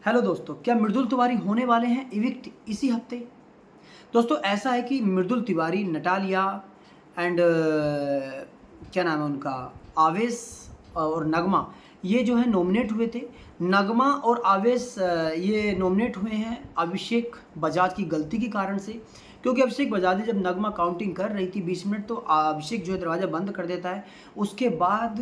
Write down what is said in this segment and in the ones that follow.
Hello दोस्तों, क्या मृदुल तिवारी होने वाले हैं इविक्ट इसी हफ्ते? दोस्तों ऐसा है कि मृदुल तिवारी, नटालिया एंड क्या नाम है उनका, आवेश और नगमा, ये जो है नॉमिनेट हुए थे। नगमा और आवेश ये नॉमिनेट हुए हैं अभिषेक बजाज की गलती के कारण से, क्योंकि अभिषेक बजाज ने जब नगमा काउंटिंग कर रही थी 20 मिनट तो अभिषेक जो है दरवाज़ा बंद कर देता है। उसके बाद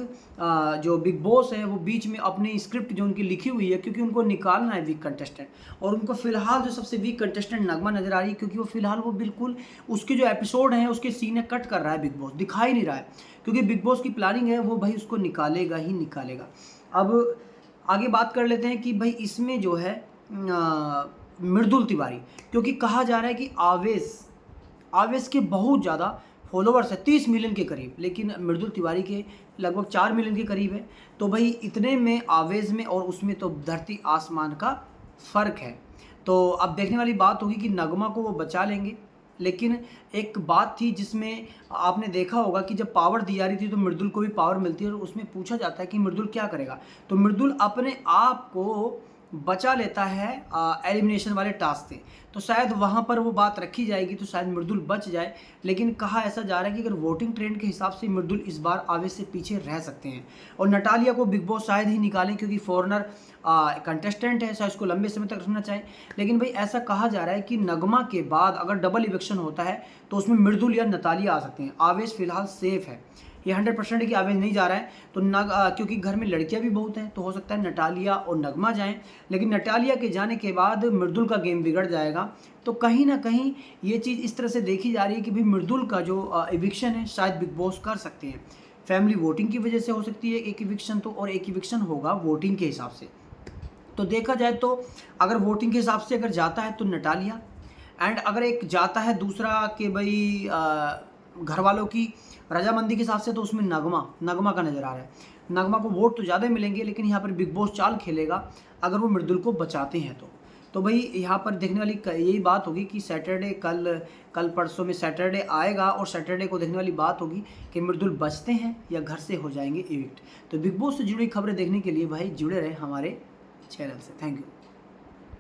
जो बिग बॉस है वो बीच में अपनी स्क्रिप्ट जो उनकी लिखी हुई है, क्योंकि उनको निकालना है वीक कंटेस्टेंट, और उनको फिलहाल जो सबसे वीक कंटेस्टेंट नगमा नजर आ रही है, क्योंकि वो फिलहाल वो बिल्कुल उसके जो एपिसोड हैं उसके सीने कट कर रहा है बिग बॉस, दिखाई नहीं रहा है, क्योंकि बिग बॉस की प्लानिंग है वो भाई उसको निकालेगा ही निकालेगा। अब आगे बात कर लेते हैं कि भाई इसमें जो है मृदुल तिवारी, क्योंकि कहा जा रहा है कि आवेश के बहुत ज़्यादा फॉलोवर्स है, 30 मिलियन के करीब, लेकिन मृदुल तिवारी के लगभग 4 मिलियन के करीब है। तो भाई इतने में आवेश में और उसमें तो धरती आसमान का फ़र्क है। तो अब देखने वाली बात होगी कि नगमा को वो बचा लेंगे। लेकिन एक बात थी जिसमें आपने देखा होगा कि जब पावर दी जा रही थी तो मृदुल को भी पावर मिलती है, और उसमें पूछा जाता है कि मृदुल क्या करेगा, तो मृदुल अपने आप को बचा लेता है एलिमिनेशन वाले टास्क से। तो शायद वहाँ पर वो बात रखी जाएगी तो शायद मृदुल बच जाए। लेकिन कहा ऐसा जा रहा है कि अगर वोटिंग ट्रेंड के हिसाब से मृदुल इस बार आवेश से पीछे रह सकते हैं, और नटालिया को बिग बॉस शायद ही निकालें, क्योंकि फॉरनर कंटेस्टेंट है, शायद उसको लंबे समय तक रखना चाहिए। लेकिन भाई ऐसा कहा जा रहा है कि नगमा के बाद अगर डबल इलेक्शन होता है तो उसमें मृदुल या नटालिया आ सकते हैं। आवेश फिलहाल सेफ है, ये 100% है कि आवेश नहीं जा रहा है। तो क्योंकि घर में लड़कियां भी बहुत हैं तो हो सकता है नटालिया और नगमा जाएं, लेकिन नटालिया के जाने के बाद मृदुल का गेम बिगड़ जाएगा। तो कहीं ना कहीं ये चीज़ इस तरह से देखी जा रही है कि भाई मृदुल का जो इविक्शन है शायद बिग बॉस कर सकते हैं। फैमिली वोटिंग की वजह से हो सकती है एक इविक्शन, तो और एक इविक्शन होगा वोटिंग के हिसाब से। तो देखा जाए तो अगर वोटिंग के हिसाब से अगर जाता है तो नटालिया, एंड अगर एक जाता है दूसरा कि भाई घर वालों की रजामंदी के हिसाब से, तो उसमें नगमा का नज़र आ रहा है। नगमा को वोट तो ज़्यादा मिलेंगे, लेकिन यहाँ पर बिग बॉस चाल खेलेगा अगर वो मृदुल को बचाते हैं तो भाई यहाँ पर देखने वाली यही बात होगी कि सैटरडे कल परसों में सैटरडे आएगा, और सैटरडे को देखने वाली बात होगी कि मृदुल बचते हैं या घर से हो जाएंगे इविक्ट। तो बिग बॉस से जुड़ी खबरें देखने के लिए भाई जुड़े रहे हमारे चैनल से। Thank you.